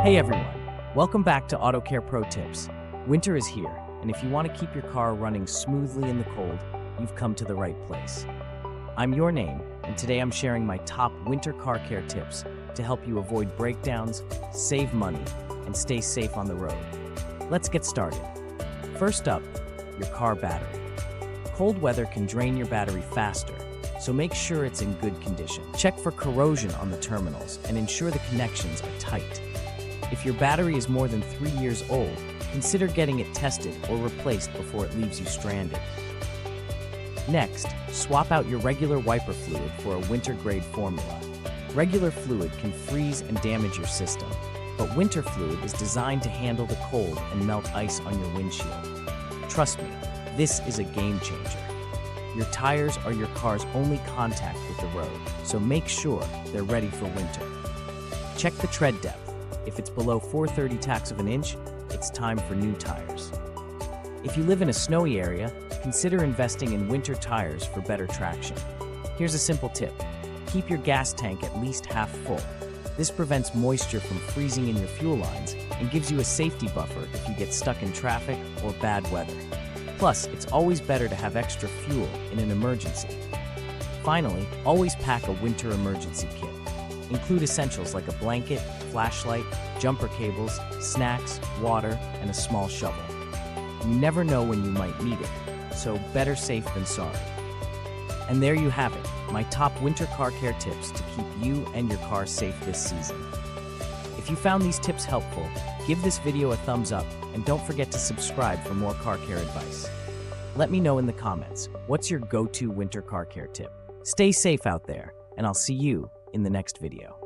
Hey everyone, welcome back to AutoCare Pro Tips. Winter is here, and if you want to keep your car running smoothly in the cold, you've come to the right place. I'm your name, and today I'm sharing my top winter car care tips to help you avoid breakdowns, save money, and stay safe on the road. Let's get started. First up, your car battery. Cold weather can drain your battery faster, so make sure it's in good condition. Check for corrosion on the terminals and ensure the connections are tight. If your battery is more than 3 years old, consider getting it tested or replaced before it leaves you stranded. Next, swap out your regular wiper fluid for a winter-grade formula. Regular fluid can freeze and damage your system, but winter fluid is designed to handle the cold and melt ice on your windshield. Trust me, this is a game changer. Your tires are your car's only contact with the road, so make sure they're ready for winter. Check the tread depth. If it's below 4/30 of an inch, it's time for new tires. If you live in a snowy area, consider investing in winter tires for better traction. Here's a simple tip. Keep your gas tank at least half full. This prevents moisture from freezing in your fuel lines and gives you a safety buffer if you get stuck in traffic or bad weather. Plus, it's always better to have extra fuel in an emergency. Finally, always pack a winter emergency kit. Include essentials like a blanket, flashlight, jumper cables, snacks, water, and a small shovel. You never know when you might need it, so better safe than sorry. And there you have it, my top winter car care tips to keep you and your car safe this season. If you found these tips helpful, give this video a thumbs up and don't forget to subscribe for more car care advice. Let me know in the comments, what's your go-to winter car care tip? Stay safe out there, and I'll see you in the next video.